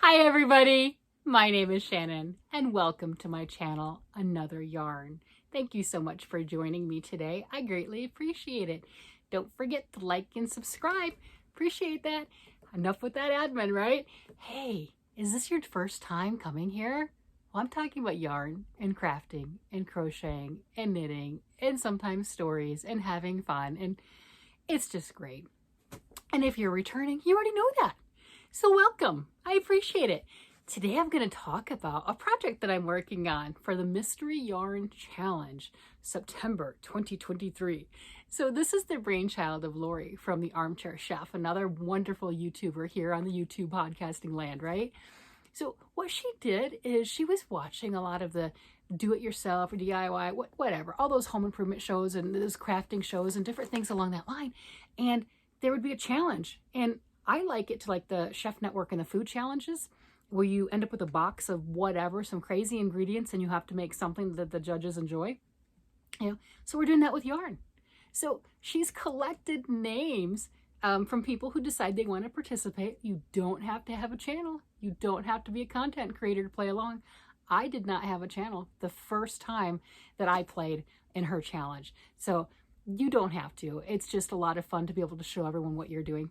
Hi everybody, my name is Shannon and welcome to my channel, Another Yarn. Thank you so much for joining me today. I greatly appreciate it. Don't forget to like and subscribe. Appreciate that. Enough with that admin, right? Hey, is this your first time coming here? Well, I'm talking about yarn and crafting and crocheting and knitting and sometimes stories and having fun, and it's just great. And if you're returning, you already know that. So welcome. I appreciate it. Today I'm going to talk about a project that I'm working on for the Mystery Yarn Challenge, September 2023. So this is the brainchild of Lori from the Armchair Chef, another wonderful YouTuber here on the YouTube podcasting land, right? So what she did is she was watching a lot of the do-it-yourself or DIY, whatever, all those home improvement shows and those crafting shows and different things along that line. And there would be a challenge. And I like it to like the Chef Network and the food challenges where you end up with a box of whatever, some crazy ingredients, and you have to make something that the judges enjoy. So we're doing that with yarn. So she's collected names from people who decide they want to participate. You don't have to have a channel. You don't have to be a content creator to play along. I did not have a channel the first time that I played in her challenge. So you don't have to. It's just a lot of fun to be able to show everyone what you're doing.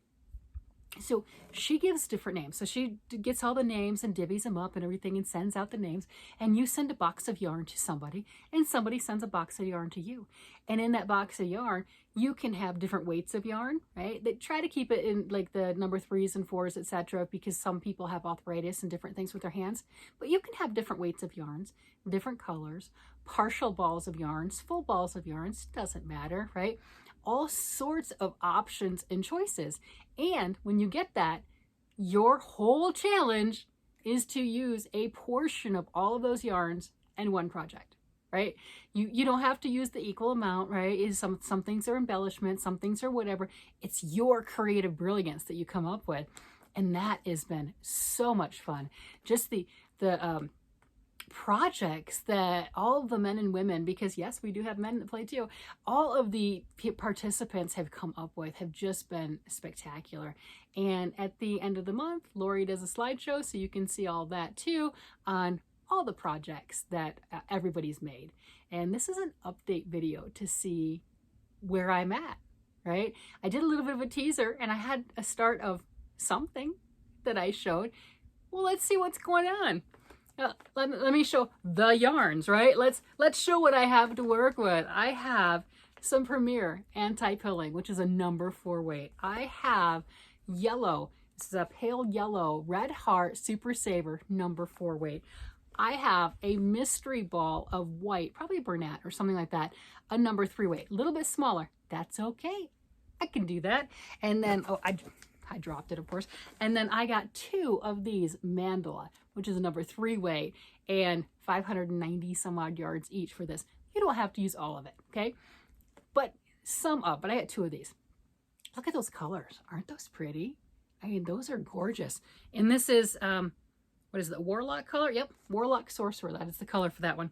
So she gives different names. So she gets all the names and divvies them up and everything and sends out the names. And you send a box of yarn to somebody and somebody sends a box of yarn to you. And in that box of yarn, you can have different weights of yarn, right? They try to keep it in like the number 3s and 4s, etc., because some people have arthritis and different things with their hands. But you can have different weights of yarns, different colors, partial balls of yarns, full balls of yarns, doesn't matter, right? All sorts of options and choices. And when you get that, your whole challenge is to use a portion of all of those yarns in one project, right? You don't have to use the equal amount, right? Some things are embellishment, some things are whatever. It's your creative brilliance that you come up with. And that has been so much fun. Just the projects that all of the men and women, because yes, we do have men that play too, all of the participants have come up with have just been spectacular. And at the end of the month, Lori does a slideshow, so you can see all that too on all the projects that everybody's made. And this is an update video to see where I'm at, right? I did a little bit of a teaser and I had a start of something that I showed. Well, let's see what's going on. Let me show the yarns, right? Let's show what I have to work with. I have some Premier anti-pilling, which is a number 4 weight. I have yellow. This is a pale yellow Red Heart Super Saver number 4 weight. I have a mystery ball of white, probably Bernat or something like that, a number 3 weight. A little bit smaller. That's okay. I can do that. And then, oh, I dropped it, of course. And then I got 2 of these Mandala, which is a number 3 weight, and 590 some odd yards each for this. You don't have to use all of it, okay? But but I got 2 of these. Look at those colors. Aren't those pretty? I mean, those are gorgeous. And this is, what is it, Warlock color? Yep, Warlock Sorcerer. That is the color for that one.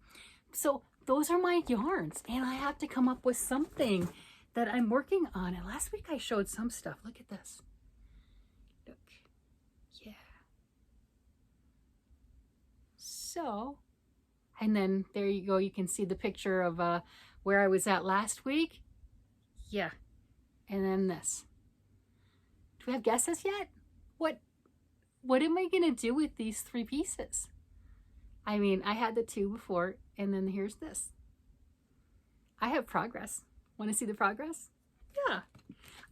So those are my yarns, and I have to come up with something that I'm working on. And last week I showed some stuff. Look at this. Look. Yeah. So, and then there you go. You can see the picture of where I was at last week. Yeah. And then this. Do we have guesses yet? What am I going to do with these 3 pieces? I mean, I had the 2 before, and then here's this. I have progress. Want to see the progress? Yeah.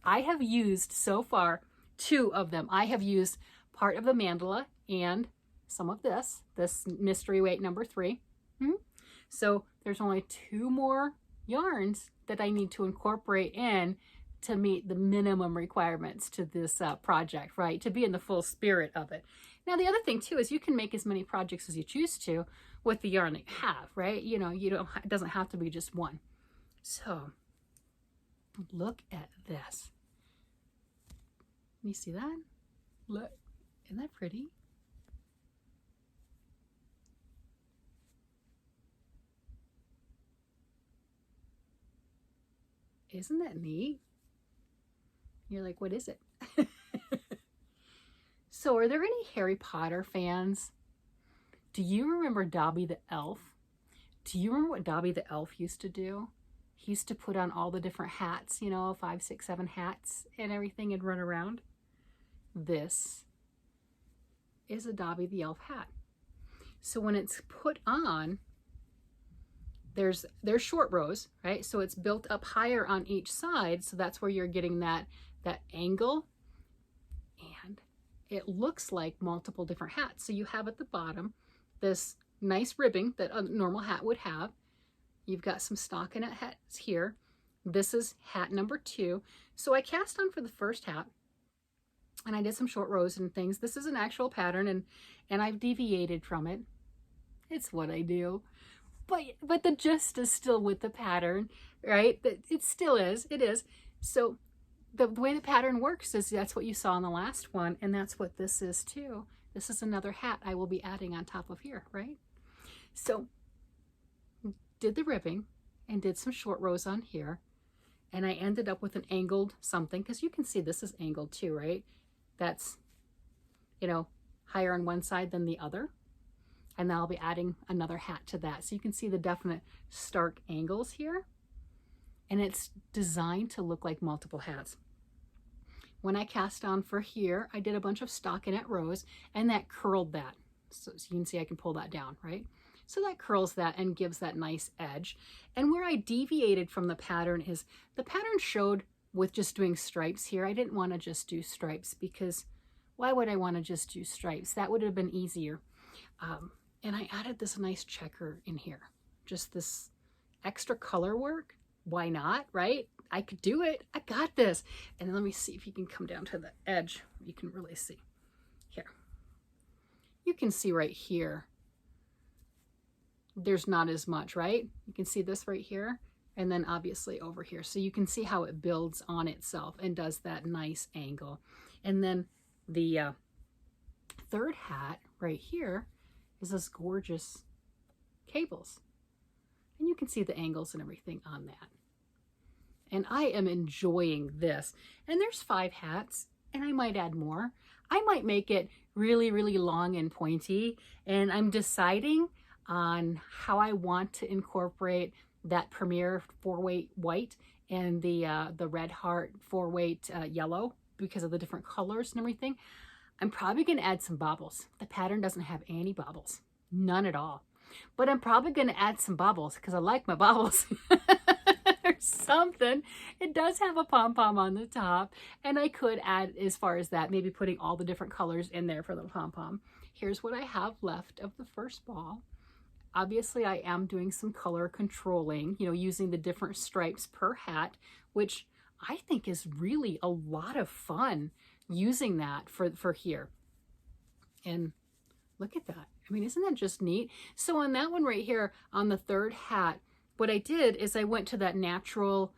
I have used so far 2 of them. I have used part of the mandala and some of this mystery weight number 3. So there's only 2 more yarns that I need to incorporate in to meet the minimum requirements to this project, right? To be in the full spirit of it. Now, the other thing too is you can make as many projects as you choose to with the yarn that you have, right? You know, it doesn't have to be just one. So look at this. You see that? Look, isn't that pretty? Isn't that neat? You're like, what is it? So are there any Harry Potter fans? Do you remember Dobby the Elf? Do you remember what Dobby the Elf used to do? He used to put on all the different hats, you know, 5, 6, 7 hats and everything and run around. This is a Dobby the Elf hat. So when it's put on, there's short rows, right? So it's built up higher on each side. So that's where you're getting that angle. And it looks like multiple different hats. So you have at the bottom this nice ribbing that a normal hat would have. You've got some stockinette hats here. This is hat number 2. So I cast on for the first hat and I did some short rows and things. This is an actual pattern and I've deviated from it. It's what I do. But the gist is still with the pattern, right? It still is. It is. So the way the pattern works is that's what you saw in the last one, and that's what this is too. This is another hat I will be adding on top of here, right? So did the ribbing and did some short rows on here, and I ended up with an angled something, because you can see this is angled too, right? That's, you know, higher on one side than the other. And then I'll be adding another hat to that. So you can see the definite stark angles here. And it's designed to look like multiple hats. When I cast on for here, I did a bunch of stockinette rows and that curled that. So you can see I can pull that down, right? So that curls that and gives that nice edge. And where I deviated from the pattern is the pattern showed with just doing stripes here. I didn't want to just do stripes because why would I want to just do stripes? That would have been easier. And I added this nice checker in here, just this extra color work. Why not, right? I could do it. I got this. And then let me see if you can come down to the edge. You can really see here. You can see right here, there's not as much, right? You can see this right here and then obviously over here. So you can see how it builds on itself and does that nice angle. And then the third hat right here is this gorgeous cables. And you can see the angles and everything on that. And I am enjoying this. And there's 5 hats, and I might add more. I might make it really, really long and pointy. And I'm deciding on how I want to incorporate that Premier 4-weight white and the Red Heart 4-weight yellow because of the different colors and everything. I'm probably going to add some bobbles. The pattern doesn't have any bobbles, none at all. But I'm probably going to add some bobbles because I like my bobbles or something. It does have a pom-pom on the top, and I could add, as far as that, maybe putting all the different colors in there for the pom-pom. Here's what I have left of the first ball. Obviously, I am doing some color controlling, you know, using the different stripes per hat, which I think is really a lot of fun using that for here. And look at that. I mean, isn't that just neat? So on that one right here, on the third hat, what I did is I went to that natural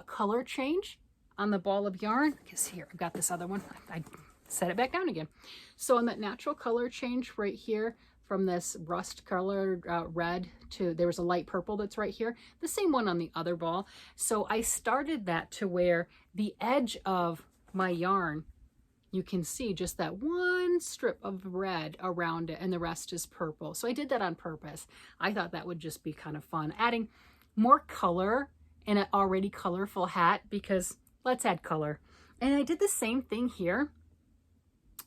color change on the ball of yarn. Because here, I've got this other one. I set it back down again. So on that natural color change right here, from this rust colored red to, there was a light purple that's right here, the same one on the other ball. So I started that to where the edge of my yarn, you can see just that one strip of red around it and the rest is purple. So I did that on purpose. I thought that would just be kind of fun. Adding more color in an already colorful hat, because let's add color. And I did the same thing here.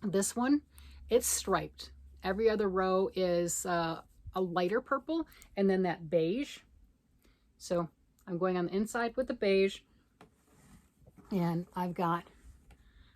This one, it's striped. Every other row is a lighter purple and then that beige. So I'm going on the inside with the beige and I've got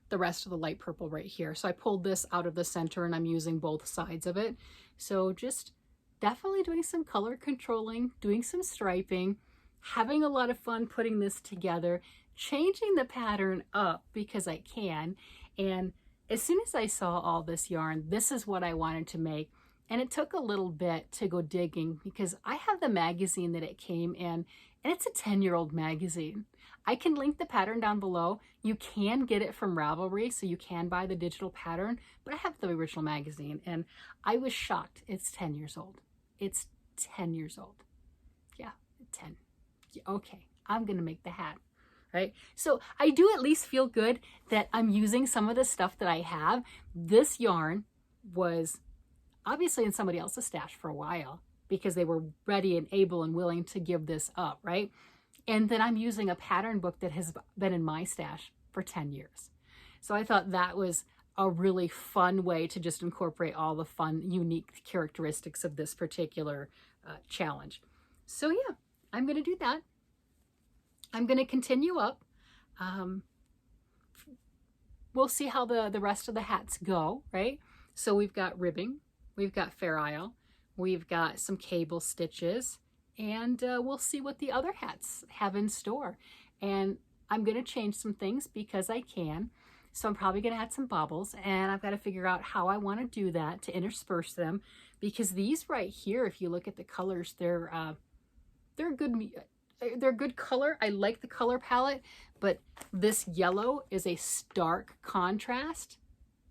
the rest of the light purple right here. So I pulled this out of the center and I'm using both sides of it. So just definitely doing some color controlling, doing some striping, having a lot of fun putting this together, changing the pattern up because I can. And as soon as I saw all this yarn, this is what I wanted to make. And it took a little bit to go digging because I have the magazine that it came in, and it's a 10-year-old magazine. I can link the pattern down below. You can get it from Ravelry, so you can buy the digital pattern, but I have the original magazine, and I was shocked. It's 10 years old. It's 10 years old. Yeah, 10. Yeah, okay, I'm gonna make the hat. right? So I do at least feel good that I'm using some of the stuff that I have. This yarn was obviously in somebody else's stash for a while because they were ready and able and willing to give this up, right? And then I'm using a pattern book that has been in my stash for 10 years. So I thought that was a really fun way to just incorporate all the fun, unique characteristics of this particular challenge. So yeah, I'm going to do that. I'm going to continue up. We'll see how the rest of the hats go, right? So we've got ribbing, we've got Fair Isle, we've got some cable stitches, and we'll see what the other hats have in store. And I'm going to change some things because I can. So I'm probably going to add some baubles, and I've got to figure out how I want to do that to intersperse them, because these right here, if you look at the colors, they're good color. I like the color palette, but this yellow is a stark contrast.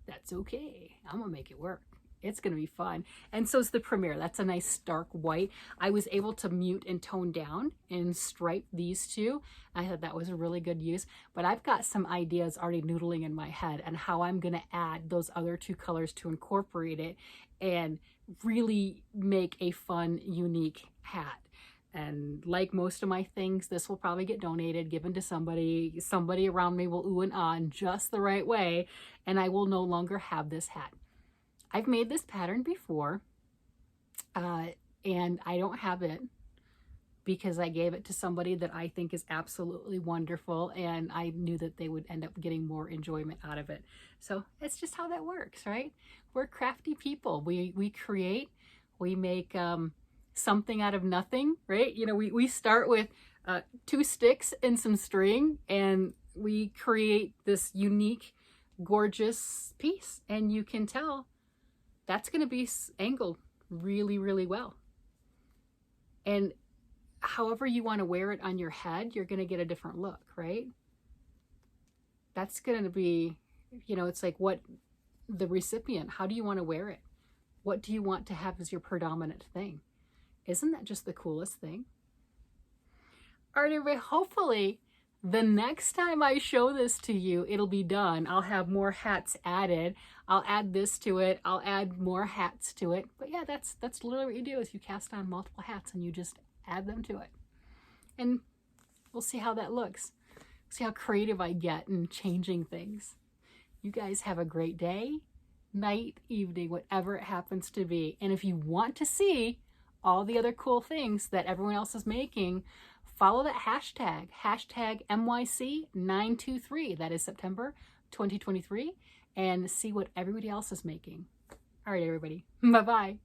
That's okay. I'm gonna make it work. It's gonna be fun. And so is the Premier. That's a nice stark white. I was able to mute and tone down and stripe these two. I thought that was a really good use, but I've got some ideas already noodling in my head and how I'm gonna add those other two colors to incorporate it and really make a fun, unique hat. And like most of my things, this will probably get donated, given to somebody. Somebody around me will ooh and ah in just the right way, and I will no longer have this hat. I've made this pattern before, and I don't have it because I gave it to somebody that I think is absolutely wonderful, and I knew that they would end up getting more enjoyment out of it. So it's just how that works, right? We're crafty people. We create, we make something out of nothing, right? You know, we start with 2 sticks and some string, and we create this unique, gorgeous piece. And you can tell that's going to be angled really, really well. And however you want to wear it on your head, you're going to get a different look, right? That's going to be, you know, it's like what the recipient, how do you want to wear it? What do you want to have as your predominant thing? Isn't that just the coolest thing? All right, everybody, hopefully the next time I show this to you, it'll be done. I'll have more hats added. I'll add this to it. I'll add more hats to it. But yeah, that's literally what you do is you cast on multiple hats and you just add them to it. And we'll see how that looks. See how creative I get in changing things. You guys have a great day, night, evening, whatever it happens to be. And if you want to see all the other cool things that everyone else is making, follow that hashtag MYC923. That is September 2023, and see what everybody else is making. All right, everybody. Bye-bye.